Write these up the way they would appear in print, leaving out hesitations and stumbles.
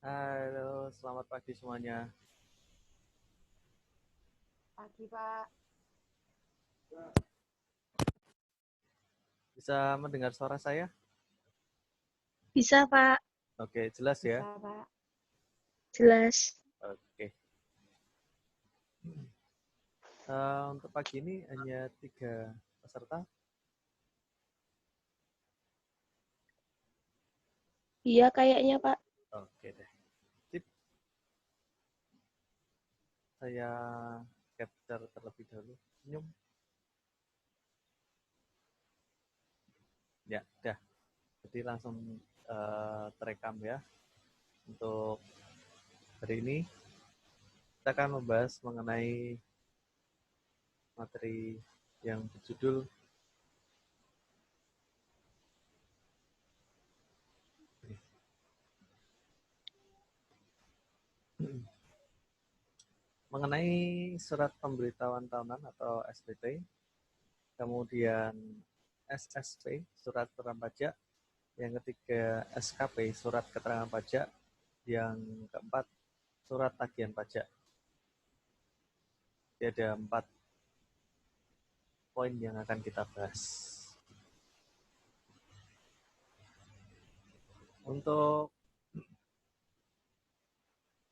Halo, selamat pagi semuanya. Pagi, Pak. Bisa mendengar suara saya? Bisa, Pak. Oke, jelas ya? Bisa, Pak. Jelas. Oke. Untuk pagi ini hanya 3 peserta. Iya, kayaknya, Pak. Oke deh. Sip. Saya capture terlebih dahulu. Senyum. Ya, udah. Jadi langsung terekam ya. Untuk hari ini kita akan membahas mengenai materi yang berjudul mengenai surat pemberitahuan tahunan atau SPT, kemudian SSP, surat keterangan pajak, yang ketiga SKP, surat keterangan pajak, yang keempat surat tagihan pajak. Jadi ada 4 poin yang akan kita bahas. Untuk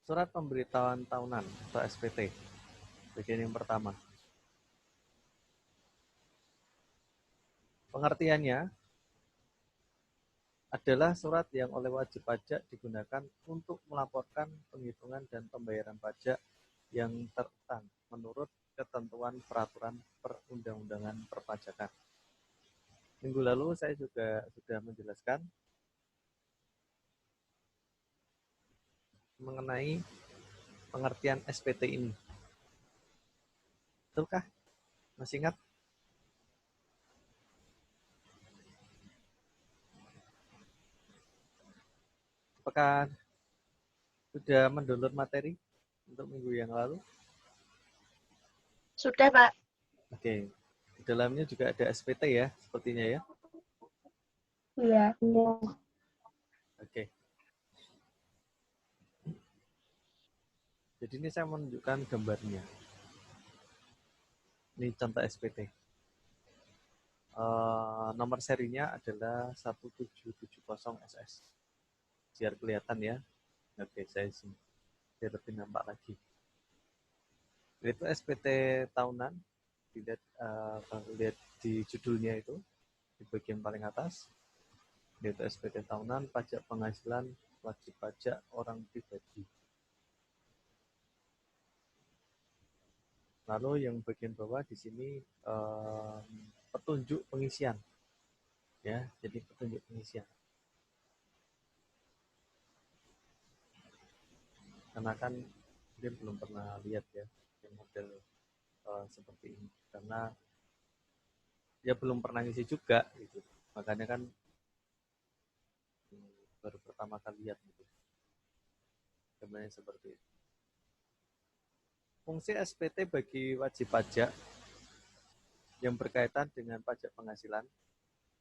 surat pemberitahuan tahunan atau SPT, bagian yang pertama. Pengertiannya adalah surat yang oleh wajib pajak digunakan untuk melaporkan penghitungan dan pembayaran pajak yang terutang menurut ketentuan peraturan perundang-undangan perpajakan. Minggu lalu saya juga sudah menjelaskan mengenai pengertian SPT ini. Betulkah? Masih ingat? Apakah sudah mendownload materi untuk minggu yang lalu? Sudah, Pak. Oke. Di dalamnya juga ada SPT ya, sepertinya ya. Iya. Oke. Jadi ini saya menunjukkan gambarnya. Ini contoh SPT. Nomor serinya adalah 1770 SS. Biar kelihatan ya. Oke, saya zoom. Biar lebih nampak lagi. Itu SPT tahunan. Lihat di judulnya itu, di bagian paling atas. Yaitu SPT tahunan, pajak penghasilan, wajib pajak orang pribadi. Lalu yang bagian bawah di sini petunjuk pengisian, ya. Jadi petunjuk pengisian. Karena kan mungkin belum pernah lihat ya model seperti ini, karena dia belum pernah ngisi juga, gitu. Makanya kan baru pertama kali lihat gitu. Gambarnya seperti itu. Fungsi SPT bagi wajib pajak yang berkaitan dengan pajak penghasilan,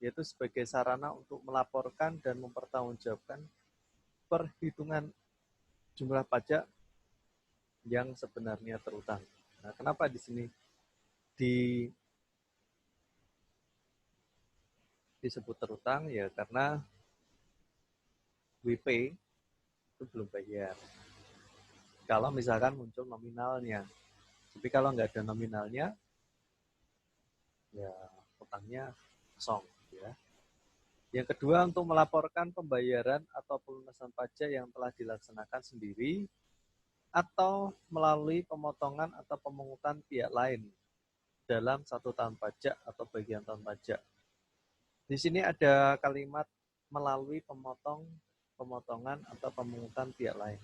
yaitu sebagai sarana untuk melaporkan dan mempertanggungjawabkan perhitungan jumlah pajak yang sebenarnya terutang. Nah, kenapa di sini disebut terutang? Ya karena WP itu belum bayar. Kalau misalkan muncul nominalnya, tapi kalau nggak ada nominalnya, ya utangnya kosong. Ya. Yang kedua, untuk melaporkan pembayaran atau pelunasan pajak yang telah dilaksanakan sendiri atau melalui pemotongan atau pemungutan pihak lain dalam 1 tahun pajak atau bagian tahun pajak. Di sini ada kalimat melalui pemotongan atau pemungutan pihak lain.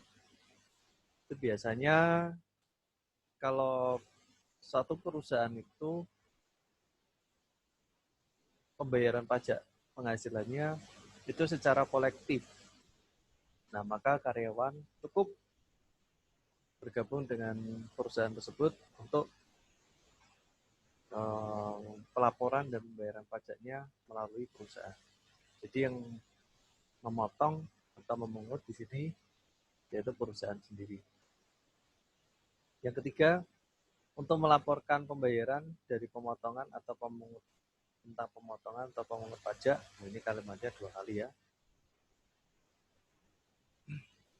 Itu biasanya kalau suatu perusahaan itu pembayaran pajak penghasilannya itu secara kolektif. Nah, maka karyawan cukup bergabung dengan perusahaan tersebut untuk pelaporan dan pembayaran pajaknya melalui perusahaan. Jadi yang memotong atau memungut di sini yaitu perusahaan sendiri. Yang ketiga, untuk melaporkan pembayaran dari pemotongan atau entah pemotongan atau pemungut pajak. Nah, ini kalimatnya dua kali ya.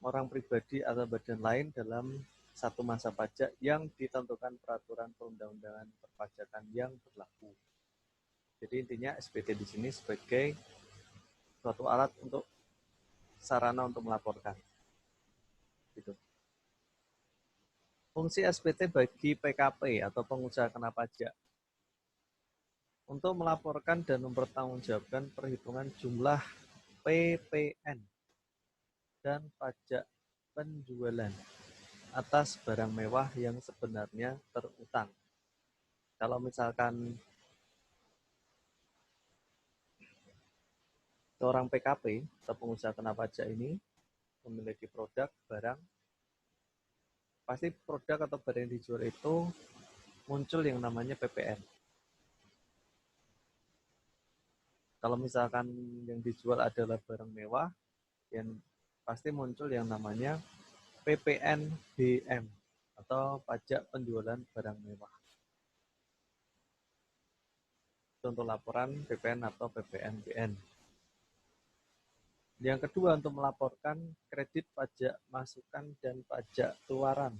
Orang pribadi atau badan lain dalam satu masa pajak yang ditentukan peraturan perundang-undangan perpajakan yang berlaku. Jadi intinya SPT di sini sebagai suatu alat untuk sarana untuk melaporkan. Gitu. Fungsi SPT bagi PKP atau pengusaha kena pajak untuk melaporkan dan mempertanggungjawabkan perhitungan jumlah PPN dan pajak penjualan atas barang mewah yang sebenarnya terutang. Kalau misalkan seorang PKP atau pengusaha kena pajak ini memiliki produk, barang, pasti produk atau barang yang dijual itu muncul yang namanya PPN. Kalau misalkan yang dijual adalah barang mewah, yang pasti muncul yang namanya PPNBM atau pajak penjualan barang mewah. Contoh laporan PPN atau PPNBN. Yang kedua, untuk melaporkan kredit pajak masukan dan pajak keluaran.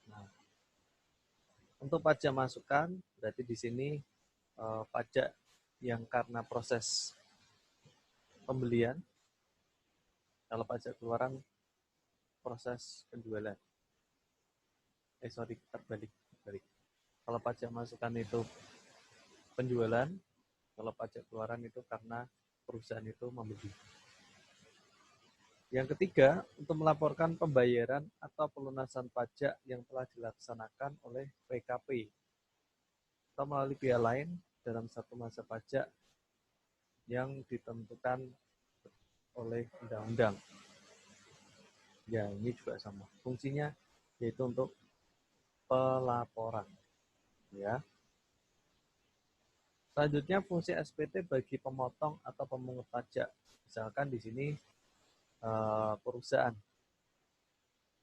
Nah, untuk pajak masukan berarti di sini pajak yang karena proses pembelian. Kalau pajak keluaran proses penjualan. Terbalik. Kalau pajak masukan itu penjualan, kalau pajak keluaran itu karena perusahaan itu membeli. Yang ketiga, untuk melaporkan pembayaran atau pelunasan pajak yang telah dilaksanakan oleh PKP atau melalui pihak lain dalam satu masa pajak yang ditentukan oleh undang-undang. Ya, ini juga sama. Fungsinya yaitu untuk pelaporan. Ya. Selanjutnya, fungsi SPT bagi pemotong atau pemungut pajak. Misalkan di sini perusahaan,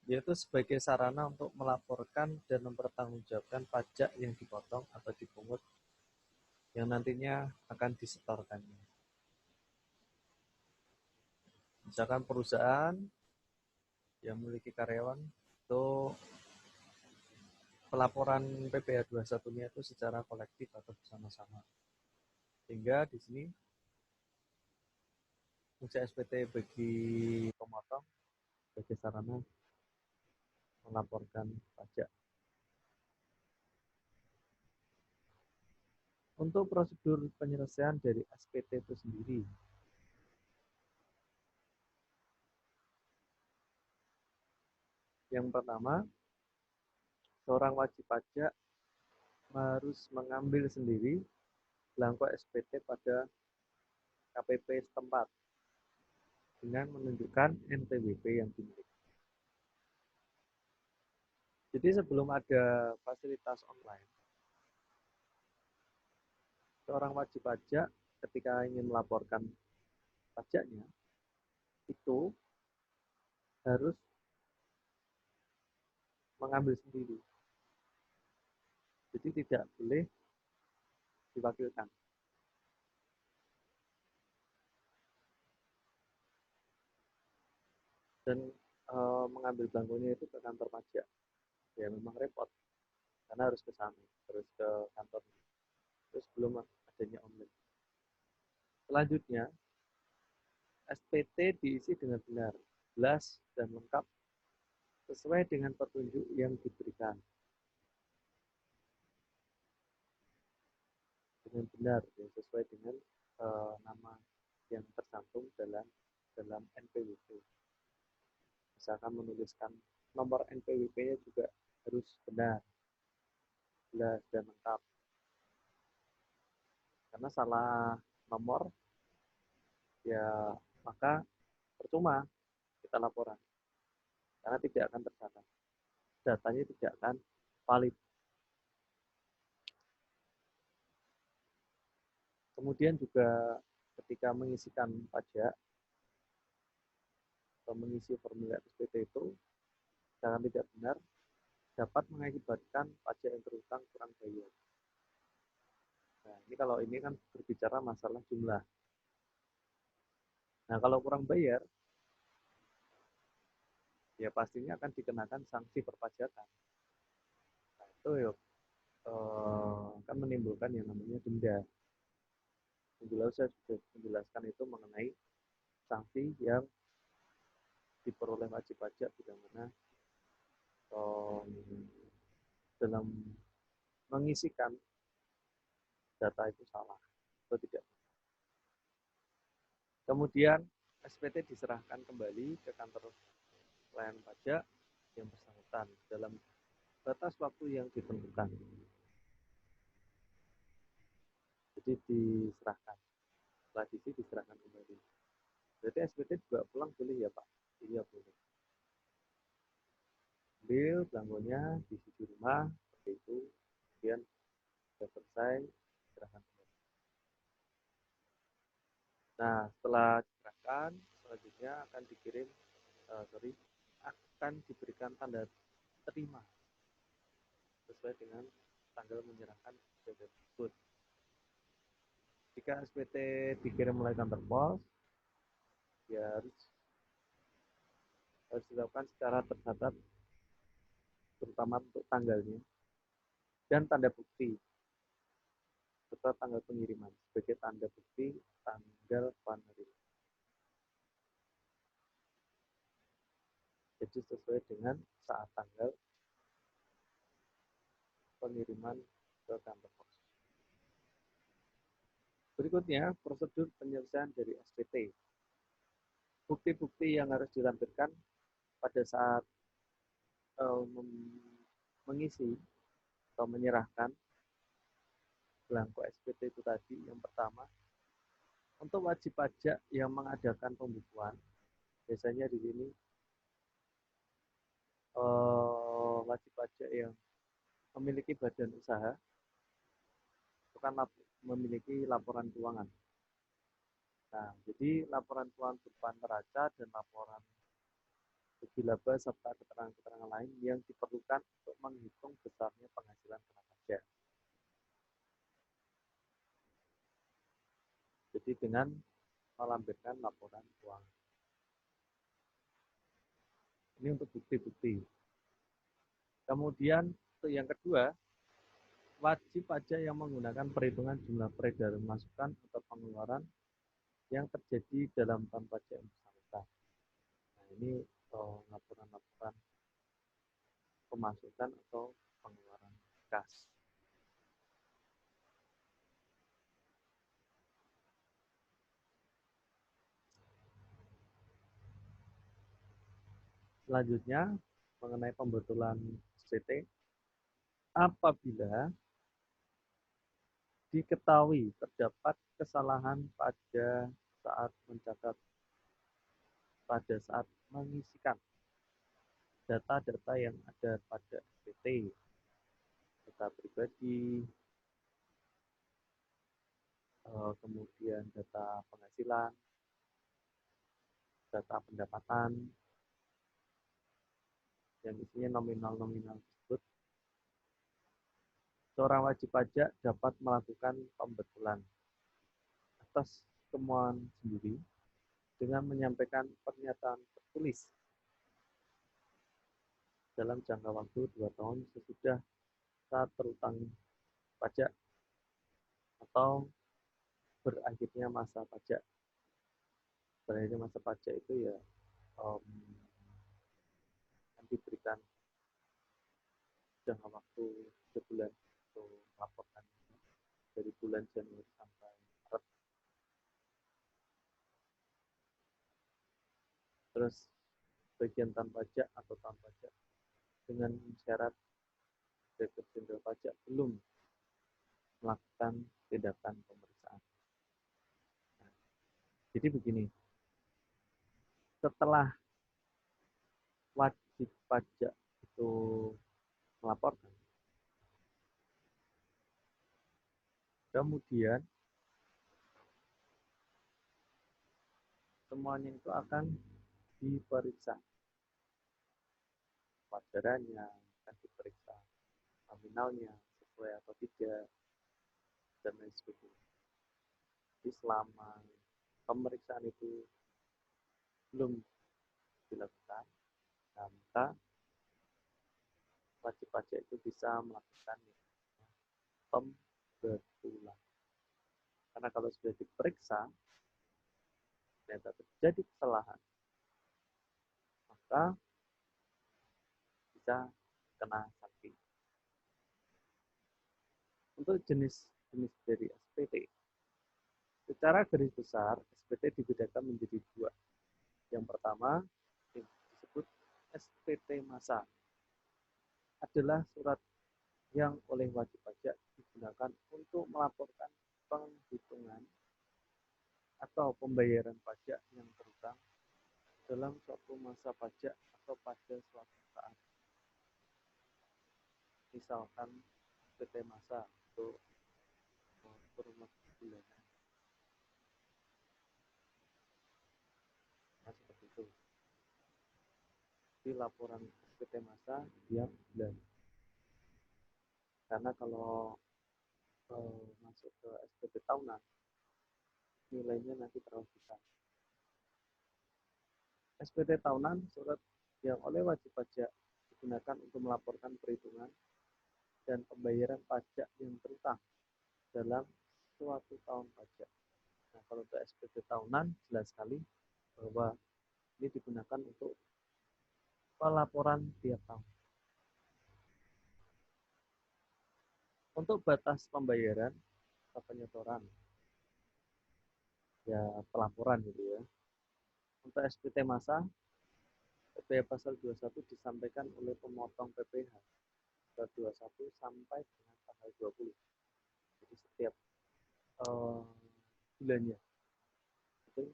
yaitu sebagai sarana untuk melaporkan dan mempertanggungjawabkan pajak yang dipotong atau dipungut yang nantinya akan disetorkan. Misalkan perusahaan yang memiliki karyawan itu pelaporan PPh 21-nya itu secara kolektif atau bersama-sama. Sehingga di sini fungsi SPT bagi pemotong sebagai sarana melaporkan pajak. Untuk prosedur penyelesaian dari SPT itu sendiri, yang pertama, seorang wajib pajak harus mengambil sendiri belangko SPT pada KPP setempat dengan menunjukkan NPWP yang dimiliki. Jadi sebelum ada fasilitas online, seorang wajib pajak ketika ingin melaporkan pajaknya itu harus mengambil sendiri. Jadi tidak boleh diwakilkan. Dan mengambil belangkonya itu ke kantor pajak. Ya memang repot karena harus ke sana, harus ke kantor. Terus belum adanya online. Selanjutnya, SPT diisi dengan benar, jelas dan lengkap sesuai dengan petunjuk yang diberikan. Dengan benar, ya, sesuai dengan nama yang tercantum dalam NPWP. Misalkan menuliskan nomor NPWP-nya juga harus benar, jelas dan lengkap. Karena salah nomor, ya maka percuma kita laporan. Karena tidak akan tercatat. Datanya tidak akan valid. Kemudian juga ketika mengisikan pajak, atau mengisi formulir SPT itu jangan tidak benar dapat mengakibatkan pajak yang terutang kurang bayar. Nah, ini kalau ini kan berbicara masalah jumlah. Nah, kalau kurang bayar, ya pastinya akan dikenakan sanksi perpajakan. Nah, itu ya, kan menimbulkan yang namanya denda. Minggu lalu saya sudah menjelaskan itu mengenai sanksi yang diperoleh wajib pajak bila mana dalam mengisikan data itu salah atau tidak. Kemudian SPT diserahkan kembali ke kantor pelayanan pajak yang bersangkutan dalam batas waktu yang ditentukan. Jadi diserahkan, setelah diserahkan kembali. Berarti SPT juga pulang boleh ya Pak? Iya boleh. Ambil belangkonya, diisi di rumah, seperti itu. Kemudian sudah selesai, serahkan kembali. Nah, setelah diserahkan, selanjutnya akan dikirim, akan diberikan tanda terima sesuai dengan tanggal menyerahkan SPT tersebut. Jika SPT dikirim oleh kantor pos, ya harus dilakukan secara tercatat, terutama untuk tanggalnya dan tanda bukti serta tanggal pengiriman sebagai tanda bukti tanggal penerima. Jadi sesuai dengan saat tanggal pengiriman ke kantor pos. Berikutnya, prosedur penyelesaian dari SPT. Bukti-bukti yang harus dilampirkan pada saat mengisi atau menyerahkan belangko SPT itu tadi, yang pertama, untuk wajib pajak yang mengadakan pembukuan, biasanya di sini wajib pajak yang memiliki badan usaha itu kan memiliki laporan keuangan. Nah, jadi laporan keuangan berupa neraca dan laporan rugi laba serta keterangan-keterangan lain yang diperlukan untuk menghitung besarnya penghasilan kena pajak. Jadi dengan melampirkan laporan keuangan. Ini untuk bukti-bukti. Kemudian untuk yang kedua, wajib pajak yang menggunakan perhitungan jumlah peredaran masukan atau pengeluaran yang terjadi dalam tahun pajak yang bersangkutan. Nah, ini laporan-laporan pemasukan atau pengeluaran kas. Selanjutnya, mengenai pembetulan SPT, apabila diketahui terdapat kesalahan pada saat mencatat, pada saat mengisikan data-data yang ada pada SPT, data pribadi, kemudian data penghasilan, data pendapatan, yang isinya nominal-nominal tersebut, seorang wajib pajak dapat melakukan pembetulan atas kemauan sendiri dengan menyampaikan pernyataan tertulis dalam jangka waktu 2 tahun sesudah saat terutang pajak atau berakhirnya masa pajak. Berakhirnya masa pajak itu ya diberikan jangka waktu sebulan untuk melaporkan dari bulan Januari sampai Maret. Terus bagian tanpa pajak atau tanpa pajak dengan syarat Direktur Jenderal Pajak belum melakukan tindakan pemeriksaan. Nah, jadi begini, setelah wajib pajak itu melaporkan, kemudian semuanya itu akan diperiksa wajarannya, akan diperiksa nominalnya sesuai atau tidak, dan lain sebagainya. Jadi selama pemeriksaan itu belum dilakukan, maka wajib pajak itu bisa melakukan pembetulan. Karena kalau sudah diperiksa, ternyata terjadi kesalahan, maka bisa kena sanksi. Untuk jenis-jenis dari SPT, secara garis besar, SPT dibedakan menjadi dua. Yang pertama, disebut SPT massa. Adalah surat yang oleh wajib pajak digunakan untuk melaporkan penghitungan atau pembayaran pajak yang terutang dalam suatu masa pajak atau pada suatu saat. Misalkan SPT massa untuk kurun bulanan. Nah, seperti itu. Di laporan SPT massa tiap bulan. Karena kalau masuk ke SPT tahunan, nilainya nanti terlalu besar. SPT tahunan, surat yang oleh wajib pajak digunakan untuk melaporkan perhitungan dan pembayaran pajak yang terutang dalam suatu tahun pajak. Nah, kalau untuk SPT tahunan, jelas sekali bahwa ini digunakan untuk pelaporan tiap tahun. Untuk batas pembayaran atau penyetoran, ya pelaporan gitu ya. Untuk SPT massa, PPh pasal 21 disampaikan oleh pemotong PPh pasal 21 sampai dengan tanggal 20. Jadi setiap bulannya itu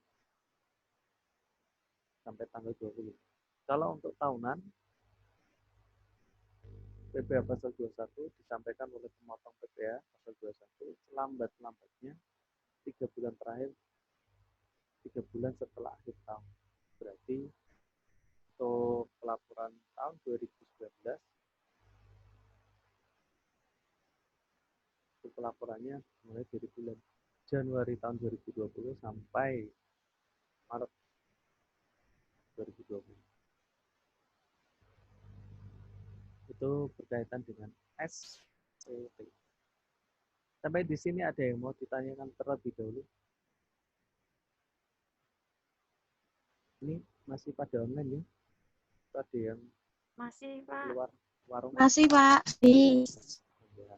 sampai tanggal 20. Kalau untuk tahunan, PPh pasal 21 disampaikan oleh pemotong PPh pasal 21 selambat-lambatnya 3 bulan terakhir, 3 bulan setelah akhir tahun. Berarti untuk pelaporan tahun 2019, itu pelaporannya mulai dari bulan Januari tahun 2020 sampai Maret 2020. Itu berkaitan dengan SPT. Sampai di sini ada yang mau ditanyakan terlebih dahulu? Ini masih pada online ya? Ada yang Masih, Pak. keluar warung? Masih, Pak. Di. Ya,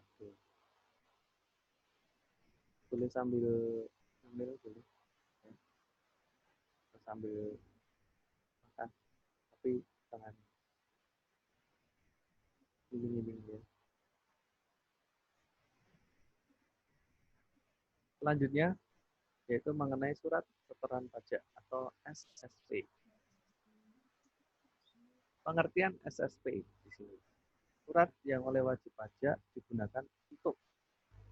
boleh sambil ngambil boleh ya. Sambil makan, tapi jangan giling-giling ya. Selanjutnya yaitu mengenai surat setoran pajak atau SSP. Pengertian SSP di sini. Surat yang oleh wajib pajak digunakan untuk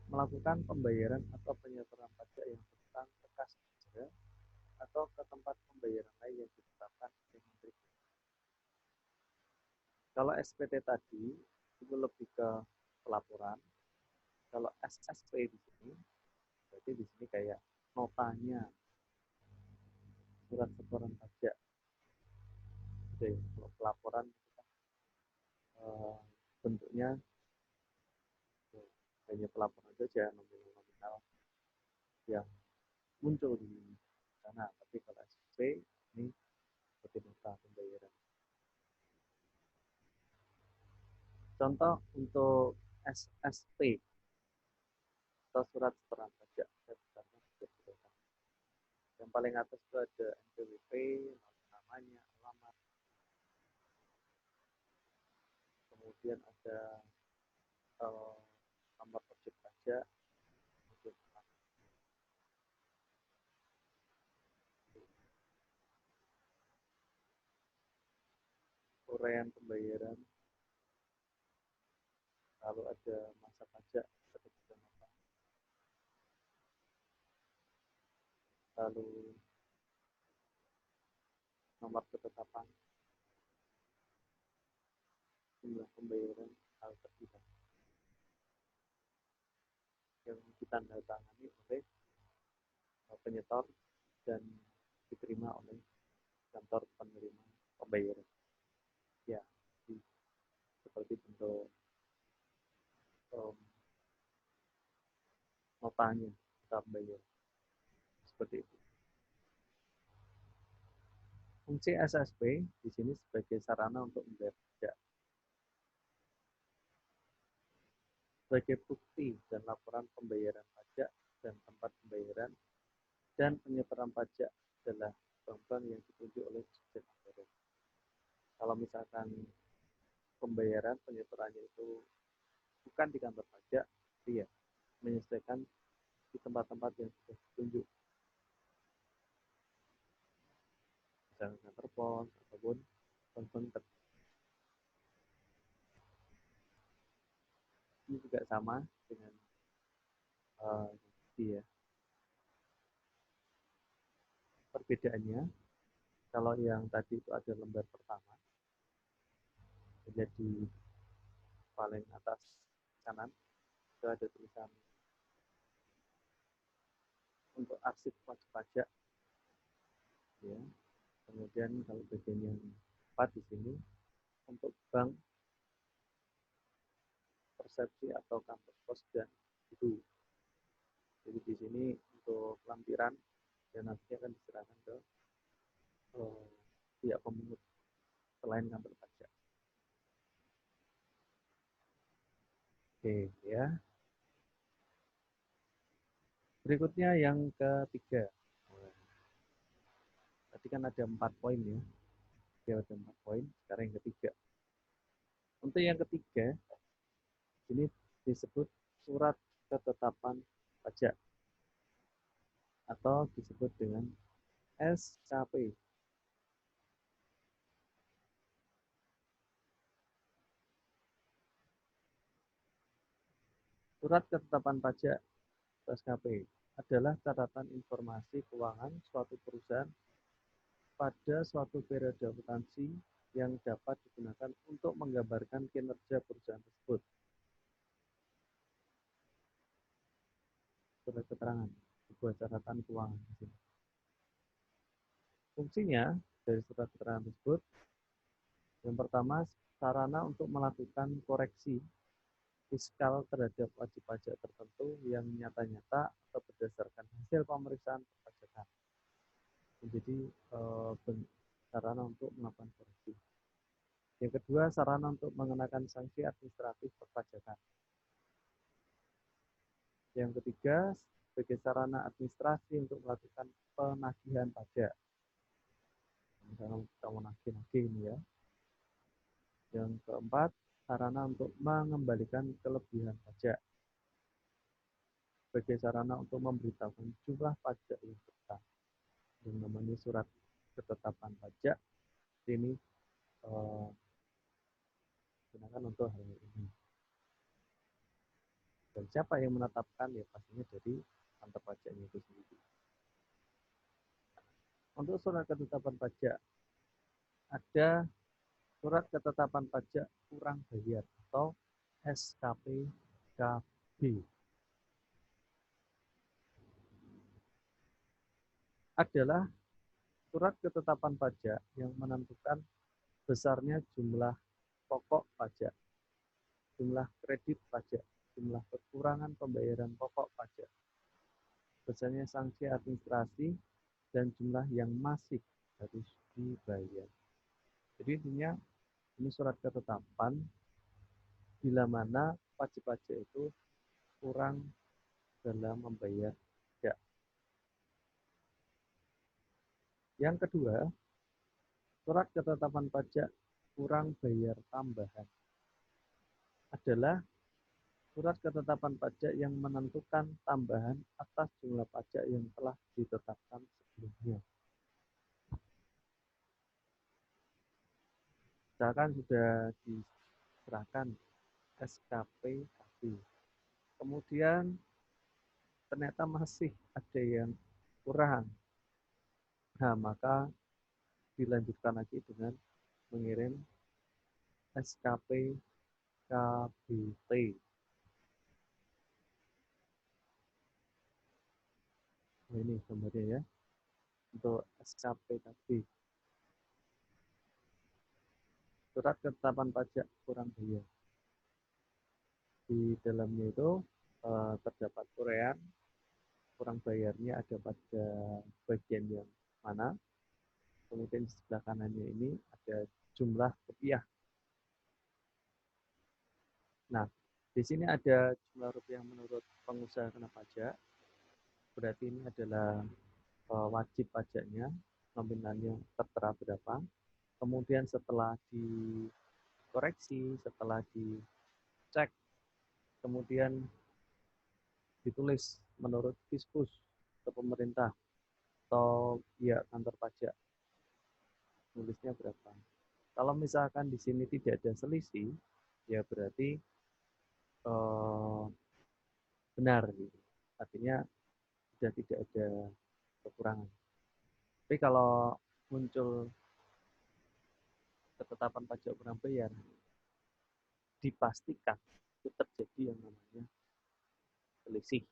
melakukan pembayaran atau penyetoran pajak yang tentang ke kas negara atau ke tempat pembayaran lain yang ditetapkan oleh Menteri. Kalau SPT tadi itu lebih ke pelaporan. Kalau SSP di sini, berarti di sini kayak notanya surat setoran pajak. Jadi kalau pelaporan itu kan, bentuknya hanya pelaporan saja, nominal-nominal yang muncul di sana. Tapi kalau SPP ini seperti nota pembayaran. Contoh untuk SSP atau surat setoran pajak. Yang paling atas itu ada NPWP, namanya, alamat. Kemudian ada nomor objek pajak, uraian pembayaran, lalu ada masa pajak, ada nota, lalu nomor ketetapan jumlah pembayaran hal terlibat yang ditandatangani oleh penyetor dan diterima oleh kantor penerima pembayaran. Ya, seperti bentuk notanya kita bayar seperti itu. Fungsi SSP di sini sebagai sarana untuk membayar pajak. Sebagai bukti dan laporan pembayaran pajak dan tempat pembayaran dan penyetoran pajak adalah bank-bank yang ditunjuk oleh Dirjen Anggaran. Kalau misalkan pembayaran penyetorannya itu bukan di kantor pajak, iya, menyesuaikan di tempat-tempat yang sudah ditunjuk. Misalkan kantor pos ataupun bank-bank tertentu. Ini juga sama dengan ya. Perbedaannya, kalau yang tadi itu ada lembar pertama, jadi paling atas kanan itu ada tulisan untuk arsip wajib pajak, ya. Kemudian kalau bagian yang 4 di sini untuk bank, persepsi atau kantor pos dan itu. Jadi di sini untuk lampiran dan nantinya akan diserahkan ke pihak pemungut selain kantor pajak. Oke, ya. Berikutnya yang ketiga. Tadi kan ada 4 poin ya. Ya, ada 4 poin. Sekarang yang ketiga. Untuk yang ketiga, ini disebut surat ketetapan pajak atau disebut dengan SKP. Surat ketetapan pajak SKP adalah catatan informasi keuangan suatu perusahaan pada suatu periode akuntansi yang dapat digunakan untuk menggambarkan kinerja perusahaan tersebut. Surat keterangan, sebuah catatan keuangan. Fungsinya dari surat keterangan tersebut, yang pertama, sarana untuk melakukan koreksi fiskal terhadap wajib pajak tertentu yang nyata-nyata atau berdasarkan hasil pemeriksaan perpajakan. Menjadi sarana untuk melakukan koreksi. Yang kedua, sarana untuk mengenakan sanksi administratif perpajakan. Yang ketiga, sebagai sarana administrasi untuk melakukan penagihan pajak. Misalnya kita mau nagih-nagih ini ya. Yang keempat, sarana untuk mengembalikan kelebihan pajak. Sebagai sarana untuk memberitahukan jumlah pajak yang berhutang. Yang namanya surat ketetapan pajak ini digunakan untuk hal ini. Dan siapa yang menetapkan? Ya pastinya dari kantor pajaknya itu sendiri. Untuk surat ketetapan pajak, ada surat ketetapan pajak kurang bayar atau SKPKB. Adalah surat ketetapan pajak yang menentukan besarnya jumlah pokok pajak, jumlah kredit pajak, jumlah kekurangan pembayaran pokok pajak, besarnya sanksi administrasi, dan jumlah yang masih harus dibayar. Jadi intinya ini surat ketetapan bila mana wajib pajak itu kurang dalam membayar pajak. Yang kedua, surat ketetapan pajak kurang bayar tambahan adalah surat ketetapan pajak yang menentukan tambahan atas jumlah pajak yang telah ditetapkan sebelumnya. Misalkan sudah diserahkan SKPKB, kemudian ternyata masih ada yang kurang. Nah, maka dilanjutkan lagi dengan mengirim SKP KBT. Nah, ini gambarnya ya, untuk SKPKB. Surat ketetapan pajak kurang bayar. Di dalamnya itu terdapat uraian kurang bayarnya ada pada bagian yang mana. Kemudian di sebelah kanannya ini ada jumlah rupiah. Nah, di sini ada jumlah rupiah menurut pengusaha kena pajak. Berarti ini adalah wajib pajaknya, nominalnya tertera berapa. Kemudian setelah dikoreksi, setelah dicek, kemudian ditulis menurut Fiskus ke pemerintah atau ya kantor pajak, nulisnya berapa. Kalau misalkan di sini tidak ada selisih, ya berarti benar gitu. Artinya sudah tidak ada kekurangan. Tapi kalau muncul ketetapan pajak kurang bayar, dipastikan itu terjadi yang namanya selisih.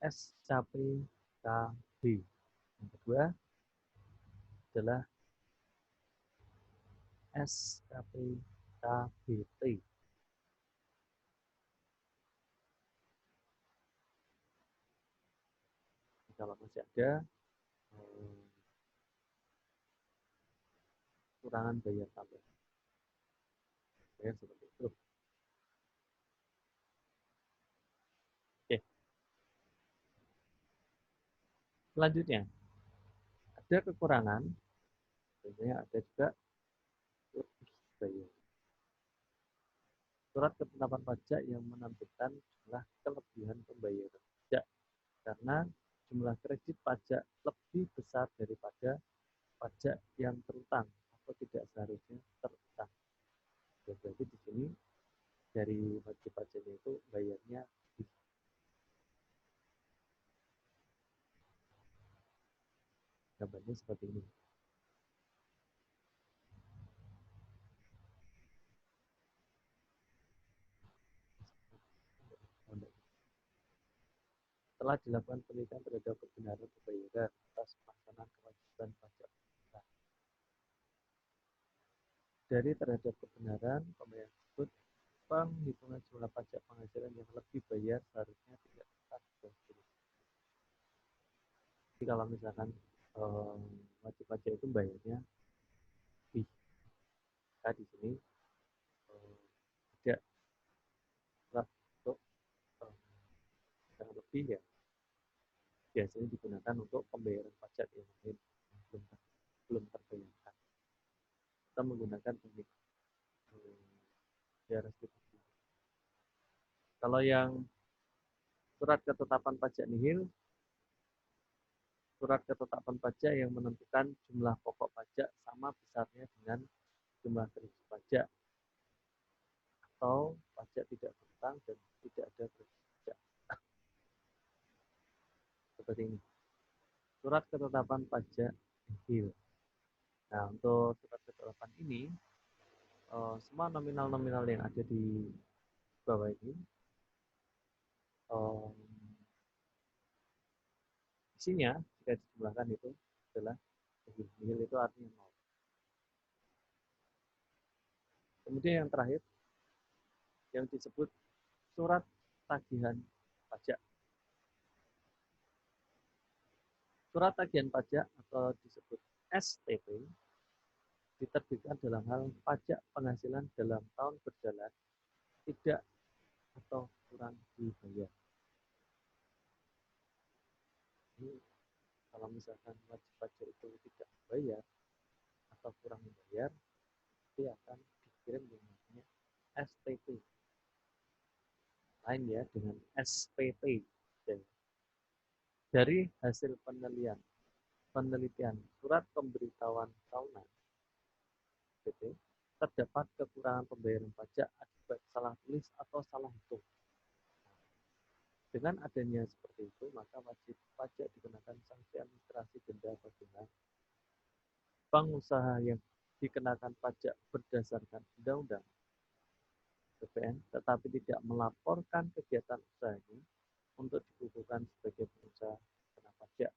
SKPKB. Yang kedua adalah SKPKBT. Kalau masih ada kurangan bayar tambah, bayar seperti itu. Oke. Selanjutnya ada kekurangan, biasanya ada juga lebih bayar. Surat ketetapan pajak yang menampilkan jumlah kelebihan pembayaran pajak karena jumlah kredit pajak lebih besar daripada pajak yang terutang atau tidak seharusnya terutang. Ya, berarti di sini dari wajib pajaknya itu bayarnya gambarnya seperti ini. Setelah dilakukan penelitian terhadap kebenaran pembayaran atas pelaksanaan kewajiban pajak. Dari terhadap kebenaran pembayaran tersebut, penghitungan jumlah pajak penghasilan yang lebih bayar seharusnya tidak tetap berdiri. Jadi kalau misalkan wajib pajak itu bayarnya lebih, maka di sini tidak untuk yang lebih ya biasanya digunakan untuk pembayaran pajak yang lain belum terbayarkan. Kita menggunakan teknik ya restitusi. Kalau yang surat ketetapan pajak nihil, surat ketetapan pajak yang menentukan jumlah pokok pajak sama besarnya dengan jumlah kredit pajak atau pajak tidak berhutang dan tidak ada kredit pajak. Seperti ini. Surat ketetapan pajak nihil. Nah, untuk surat ketetapan ini, semua nominal-nominal yang ada di bawah ini, isinya jika dijumlahkan itu adalah nihil. Nihil itu artinya nol. Kemudian yang terakhir, yang disebut surat tagihan pajak. Surat tagihan pajak atau disebut STP diterbitkan dalam hal pajak penghasilan dalam tahun berjalan tidak atau kurang dibayar. Jadi, kalau misalkan wajib pajak itu tidak dibayar atau kurang dibayar, dia akan dikirim dengan namanya STP. Lain ya dengan SPT. Dari hasil penelitian surat pemberitahuan tahunan PT, terdapat kekurangan pembayaran pajak akibat salah tulis atau salah hitung. Dengan adanya seperti itu, maka wajib pajak dikenakan cabang usaha yang dikenakan pajak berdasarkan undang-undang PPN tetapi tidak melaporkan kegiatan usahanya untuk dikukuhkan sebagai pengusaha kena pajak.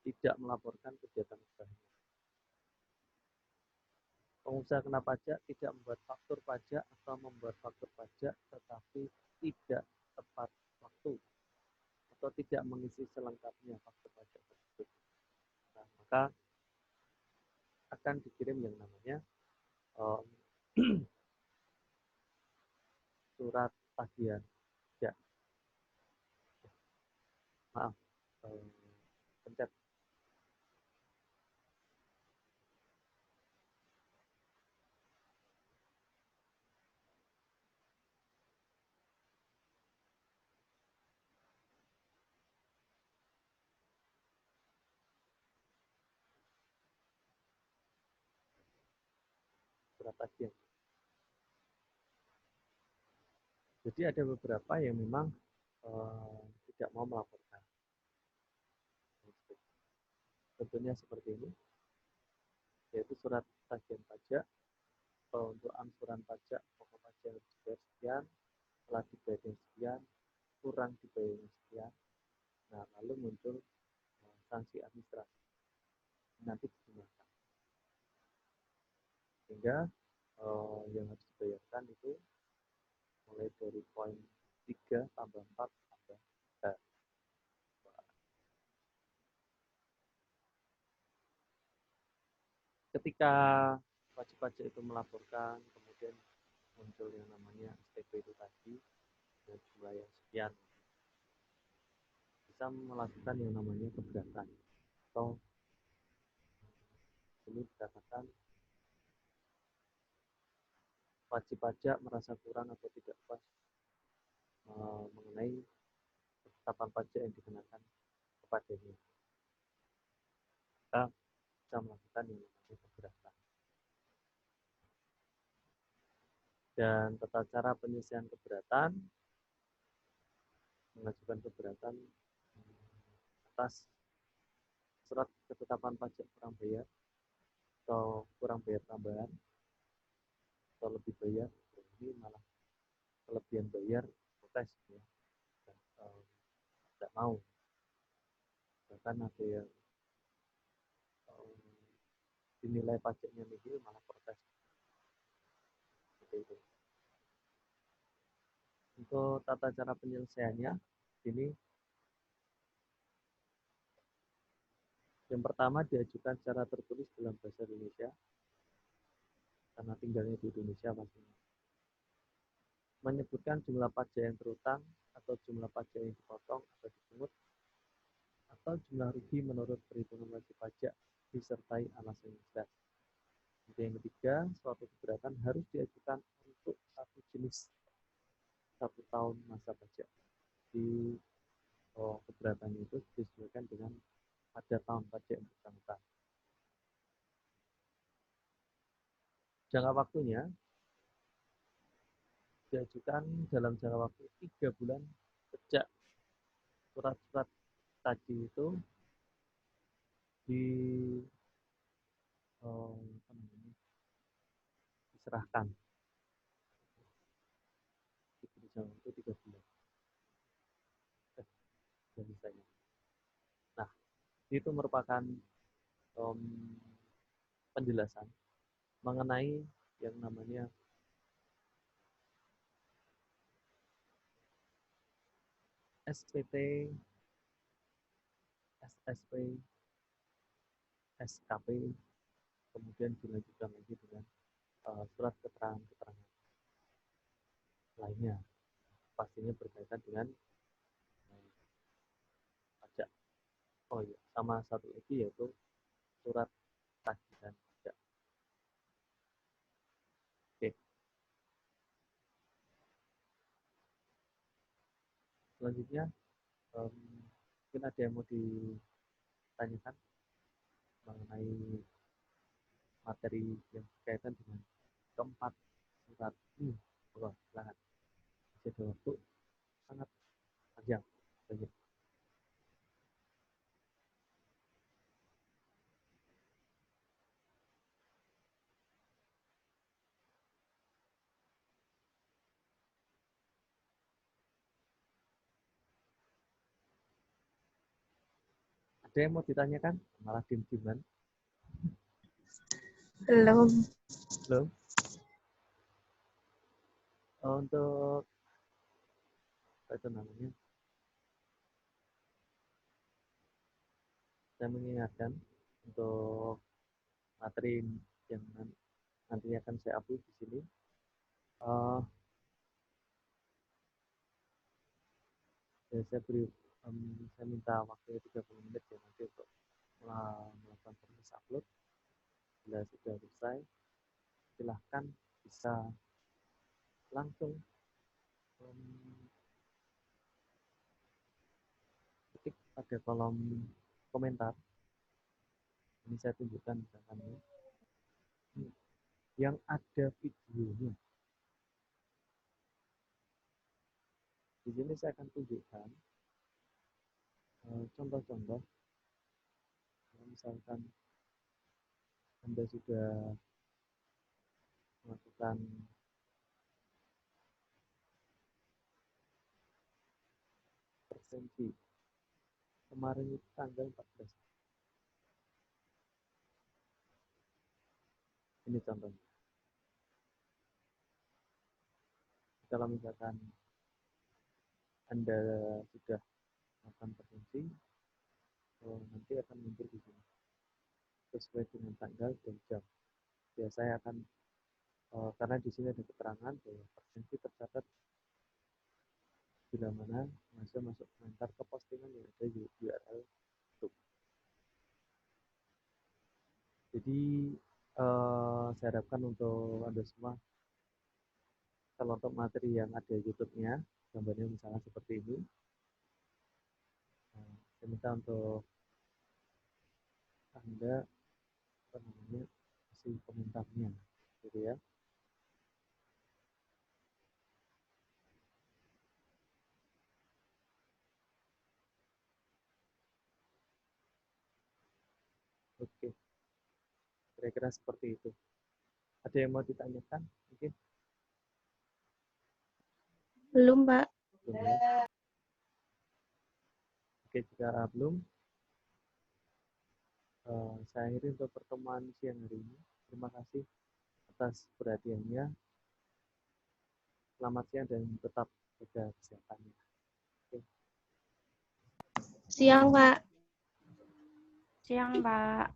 Tidak melaporkan kegiatan usahanya. Pengusaha kena pajak tidak membuat faktur pajak atau membuat faktur pajak tetapi tidak tepat waktu atau tidak mengisi selengkapnya faktur pajak tersebut. Nah, maka akan dikirim yang namanya surat tagihan pajak. Maaf, pencet. Surat tagihan. Jadi ada beberapa yang memang tidak mau melaporkan. Tentunya seperti ini, yaitu surat tagihan pajak untuk angsuran pajak pokok pajak dibayar sekian, telah dibayar sekian, kurang dibayar sekian. Nah, lalu muncul sanksi administrasi. Nanti digunakan. Sehingga yang harus dibayarkan itu mulai dari poin 3 tambah 4 tambah 3. Ketika wajib pajak itu melaporkan, kemudian muncul yang namanya STP itu tadi, dengan jumlah yang sekian, bisa melakukan yang namanya keberatan. Atau ini dikatakan wajib pajak merasa kurang atau tidak puas mengenai ketetapan pajak yang dikenakan kepadanya. Kita bisa melakukan yang namanya keberatan. Dan tata cara penyelesaian keberatan, mengajukan keberatan atas surat ketetapan pajak kurang bayar atau kurang bayar tambahan atau lebih bayar, ini malah kelebihan bayar protes ya, dan tidak mau. Bahkan ada yang dinilai pajaknya nihil malah protes seperti itu. Untuk tata cara penyelesaiannya ini yang pertama diajukan secara tertulis dalam bahasa Indonesia karena tinggalnya di Indonesia pastinya. Menyebutkan jumlah pajak yang terutang atau jumlah pajak yang dipotong atau dipungut atau jumlah rugi menurut perhitungan wajib pajak disertai alasan yang jelas. Yang ketiga, suatu keberatan harus diajukan untuk satu jenis 1 tahun masa pajak. Di keberatan itu disesuaikan dengan pada tahun pajak yang bersangkutan. Jangka waktunya diajukan dalam jangka waktu 3 bulan sejak surat-surat tadi itu diserahkan. Diberi jangka waktu 3 bulan. Nah, itu merupakan penjelasan mengenai yang namanya SPT, SSP, SKP, kemudian dilanjutkan lagi dengan surat keterangan-keterangan lainnya, pastinya berkaitan dengan pajak. Oh iya, sama satu lagi yaitu surat tagihan pajak. Oke. Selanjutnya, mungkin ada yang mau ditanyakan mengenai materi yang berkaitan dengan keempat surat ini. Oh, silakan. Masih ada waktu sangat panjang. Banyak. Ada yang mau ditanyakan? Malah diem-dieman. Belum. Belum? Untuk apa itu namanya? Saya mengingatkan untuk materi yang nantinya akan saya upload di sini. Ya, saya minta waktu 30 menit ya nanti untuk melakukan proses upload. Bila sudah selesai, silahkan bisa langsung ketik pada kolom komentar. Ini saya tunjukkan misalkan ini. Yang ada videonya. Di sini saya akan tunjukkan contoh-contoh. Misalkan Anda sudah melakukan presensi kemarin itu tanggal 14. Ini contohnya. Kalau misalkan Anda sudah melakukan presensi, nanti akan muncul di sini sesuai dengan tanggal dan jam. Ya, saya akan karena di sini ada keterangan bahwa presensi tercatat bila mana masuk komentar ke postingan yang ada di URL YouTube. Jadi saya harapkan untuk Anda semua, kalau untuk materi yang ada YouTube-nya, gambarnya misalnya seperti ini, saya minta untuk Anda kasih komentarnya, gitu ya. Oke, kira-kira seperti itu. Ada yang mau ditanyakan? Mungkin? Belum, Pak. Belum ya? Oke, jika belum, saya akhiri untuk pertemuan siang hari ini. Terima kasih atas perhatiannya. Selamat siang dan tetap jaga kesehatannya. Oke. Siang, Pak. Siang, Pak.